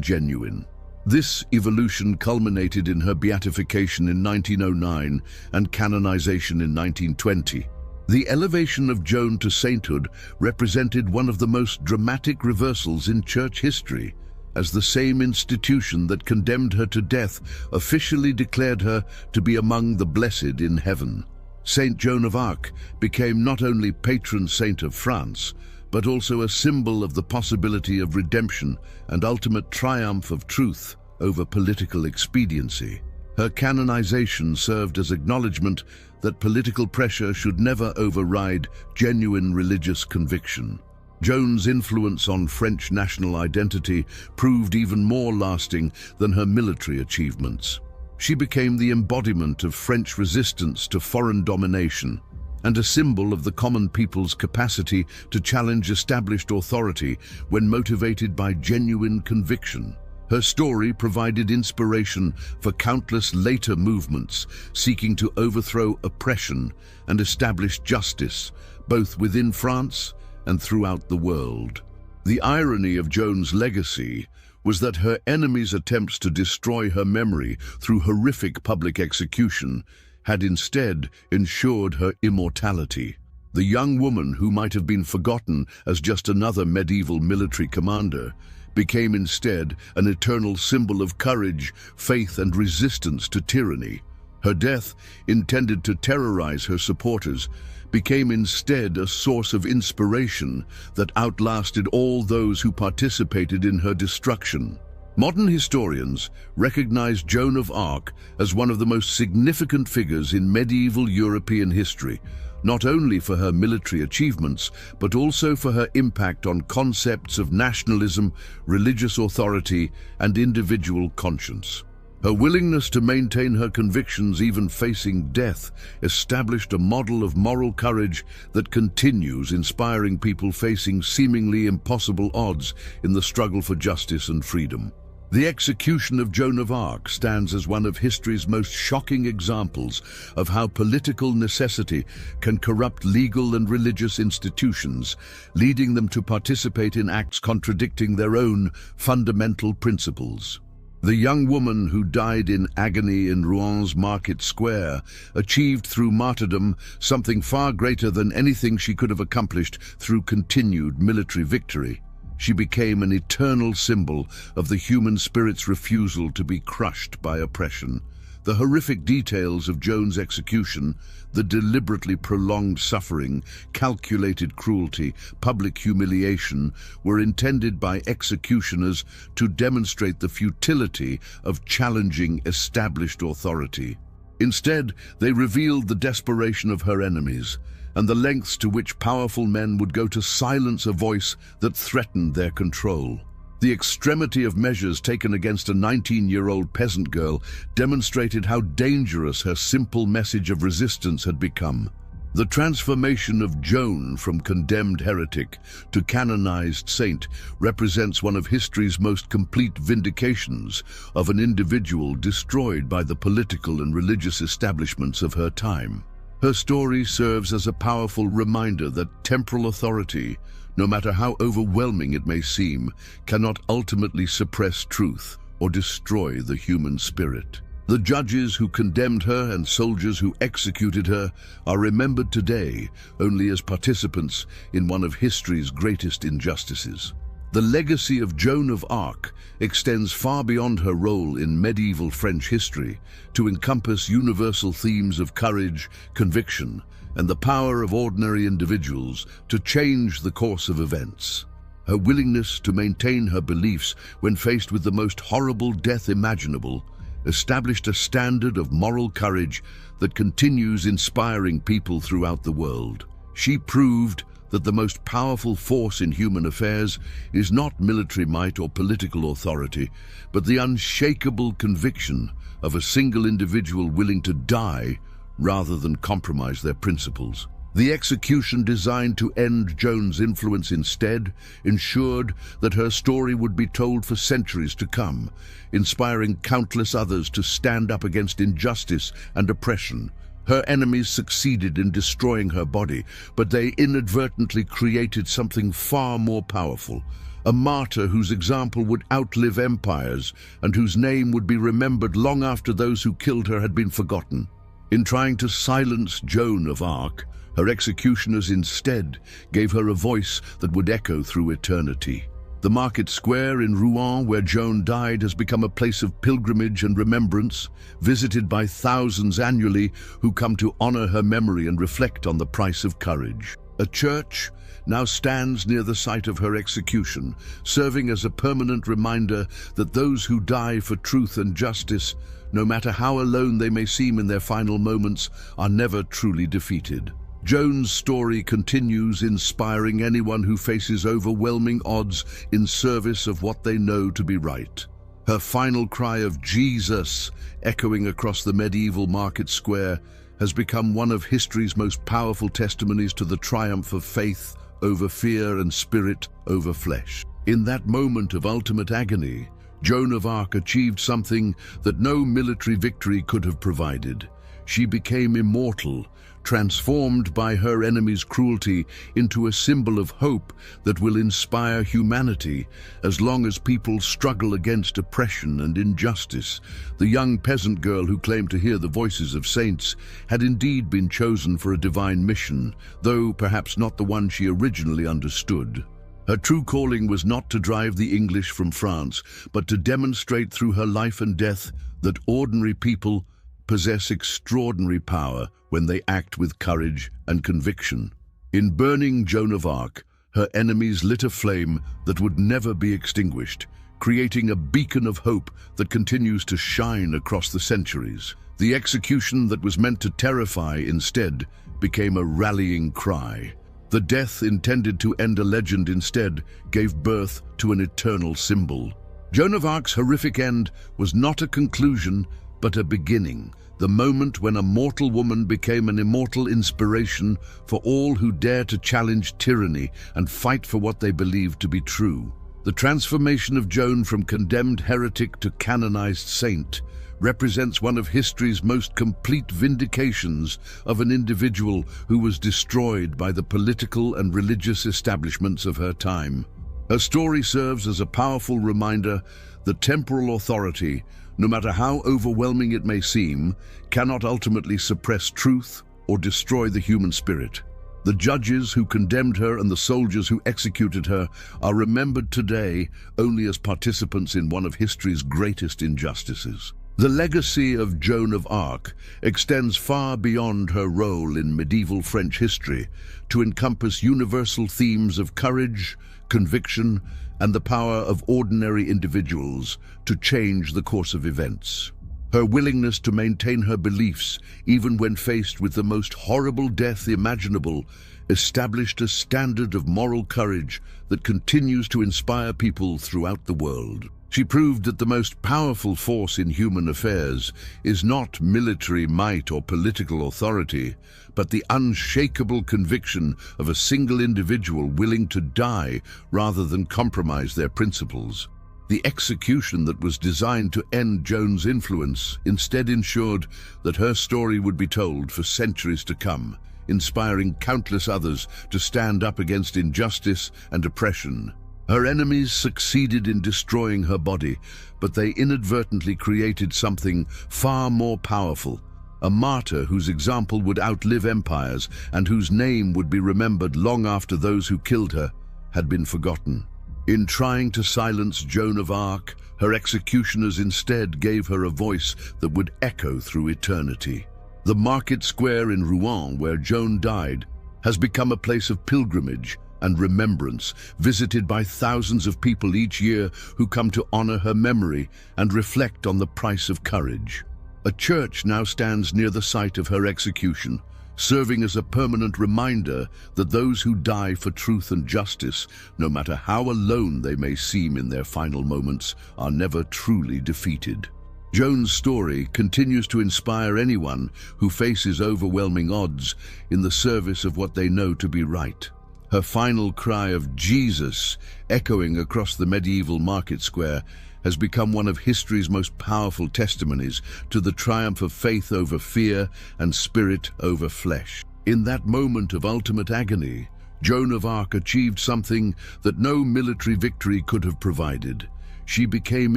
genuine. This evolution culminated in her beatification in 1909 and canonization in 1920. The elevation of Joan to sainthood represented one of the most dramatic reversals in church history, as the same institution that condemned her to death officially declared her to be among the blessed in heaven. Saint Joan of Arc became not only patron saint of France, but also a symbol of the possibility of redemption and ultimate triumph of truth over political expediency. Her canonization served as acknowledgement that political pressure should never override genuine religious conviction. Joan's influence on French national identity proved even more lasting than her military achievements. She became the embodiment of French resistance to foreign domination and a symbol of the common people's capacity to challenge established authority when motivated by genuine conviction. Her story provided inspiration for countless later movements seeking to overthrow oppression and establish justice, both within France and throughout the world. The irony of Joan's legacy was that her enemies' attempts to destroy her memory through horrific public execution had instead ensured her immortality. The young woman who might have been forgotten as just another medieval military commander became instead an eternal symbol of courage, faith, and resistance to tyranny. Her death, intended to terrorize her supporters, became instead a source of inspiration that outlasted all those who participated in her destruction. Modern historians recognize Joan of Arc as one of the most significant figures in medieval European history, not only for her military achievements, but also for her impact on concepts of nationalism, religious authority, and individual conscience. Her willingness to maintain her convictions even facing death established a model of moral courage that continues inspiring people facing seemingly impossible odds in the struggle for justice and freedom. The execution of Joan of Arc stands as one of history's most shocking examples of how political necessity can corrupt legal and religious institutions, leading them to participate in acts contradicting their own fundamental principles. The young woman who died in agony in Rouen Market Square achieved through martyrdom something far greater than anything she could have accomplished through continued military victory. She became an eternal symbol of the human spirit's refusal to be crushed by oppression. The horrific details of Joan's execution, the deliberately prolonged suffering, calculated cruelty, public humiliation, were intended by executioners to demonstrate the futility of challenging established authority. Instead, they revealed the desperation of her enemies and the lengths to which powerful men would go to silence a voice that threatened their control. The extremity of measures taken against a 19-year-old peasant girl demonstrated how dangerous her simple message of resistance had become. The transformation of Joan from condemned heretic to canonized saint represents one of history's most complete vindications of an individual destroyed by the political and religious establishments of her time. Her story serves as a powerful reminder that temporal authority, no matter how overwhelming it may seem, cannot ultimately suppress truth or destroy the human spirit. The judges who condemned her and soldiers who executed her are remembered today only as participants in one of history's greatest injustices. The legacy of Joan of Arc extends far beyond her role in medieval French history to encompass universal themes of courage, conviction, and the power of ordinary individuals to change the course of events. Her willingness to maintain her beliefs when faced with the most horrible death imaginable established a standard of moral courage that continues inspiring people throughout the world. She proved that the most powerful force in human affairs is not military might or political authority, but the unshakable conviction of a single individual willing to die rather than compromise their principles. The execution designed to end Joan's influence instead ensured that her story would be told for centuries to come, inspiring countless others to stand up against injustice and oppression. Her enemies succeeded in destroying her body, but they inadvertently created something far more powerful, a martyr whose example would outlive empires and whose name would be remembered long after those who killed her had been forgotten. In trying to silence Joan of Arc, her executioners instead gave her a voice that would echo through eternity. The market square in Rouen where Joan died has become a place of pilgrimage and remembrance, visited by thousands annually who come to honor her memory and reflect on the price of courage. A church now stands near the site of her execution, serving as a permanent reminder that those who die for truth and justice, no matter how alone they may seem in their final moments, are never truly defeated. Joan's story continues inspiring anyone who faces overwhelming odds in service of what they know to be right. Her final cry of "Jesus," echoing across the medieval market square, has become one of history's most powerful testimonies to the triumph of faith over fear and spirit over flesh. In that moment of ultimate agony, Joan of Arc achieved something that no military victory could have provided. She became immortal, transformed by her enemy's cruelty into a symbol of hope that will inspire humanity as long as people struggle against oppression and injustice. The young peasant girl who claimed to hear the voices of saints had indeed been chosen for a divine mission, though perhaps not the one she originally understood. Her true calling was not to drive the English from France, but to demonstrate through her life and death that ordinary people possess extraordinary power when they act with courage and conviction. In burning Joan of Arc, her enemies lit a flame that would never be extinguished, creating a beacon of hope that continues to shine across the centuries. The execution that was meant to terrify instead became a rallying cry. The death intended to end a legend instead gave birth to an eternal symbol. Joan of Arc's horrific end was not a conclusion, but a beginning, the moment when a mortal woman became an immortal inspiration for all who dare to challenge tyranny and fight for what they believed to be true. The transformation of Joan from condemned heretic to canonized saint represents one of history's most complete vindications of an individual who was destroyed by the political and religious establishments of her time. Her story serves as a powerful reminder that temporal authority, no matter how overwhelming it may seem, cannot ultimately suppress truth or destroy the human spirit. The judges who condemned her and the soldiers who executed her are remembered today only as participants in one of history's greatest injustices. The legacy of Joan of Arc extends far beyond her role in medieval French history to encompass universal themes of courage, conviction, and the power of ordinary individuals to change the course of events. Her willingness to maintain her beliefs, even when faced with the most horrible death imaginable, established a standard of moral courage that continues to inspire people throughout the world. She proved that the most powerful force in human affairs is not military might or political authority, but the unshakable conviction of a single individual willing to die rather than compromise their principles. The execution that was designed to end Joan's influence instead ensured that her story would be told for centuries to come, inspiring countless others to stand up against injustice and oppression. Her enemies succeeded in destroying her body, but they inadvertently created something far more powerful, a martyr whose example would outlive empires and whose name would be remembered long after those who killed her had been forgotten. In trying to silence Joan of Arc, her executioners instead gave her a voice that would echo through eternity. The market square in Rouen, where Joan died, has become a place of pilgrimage and remembrance, visited by thousands of people each year who come to honor her memory and reflect on the price of courage. A church now stands near the site of her execution, serving as a permanent reminder that those who die for truth and justice, no matter how alone they may seem in their final moments, are never truly defeated. Joan's story continues to inspire anyone who faces overwhelming odds in the service of what they know to be right. Her final cry of "Jesus," echoing across the medieval market square, has become one of history's most powerful testimonies to the triumph of faith over fear and spirit over flesh. In that moment of ultimate agony, Joan of Arc achieved something that no military victory could have provided. She became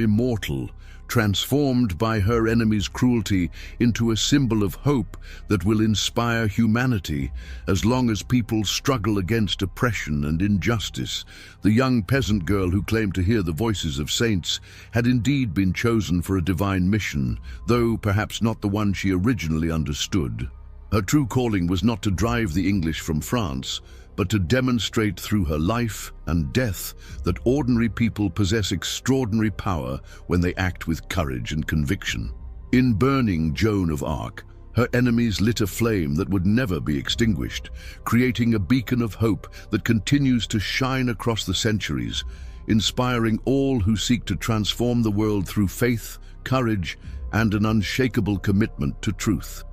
immortal, transformed by her enemy's cruelty into a symbol of hope that will inspire humanity as long as people struggle against oppression and injustice. The young peasant girl who claimed to hear the voices of saints had indeed been chosen for a divine mission, though perhaps not the one she originally understood. Her true calling was not to drive the English from France, but to demonstrate through her life and death that ordinary people possess extraordinary power when they act with courage and conviction. In burning Joan of Arc, her enemies lit a flame that would never be extinguished, creating a beacon of hope that continues to shine across the centuries, inspiring all who seek to transform the world through faith, courage, and an unshakable commitment to truth.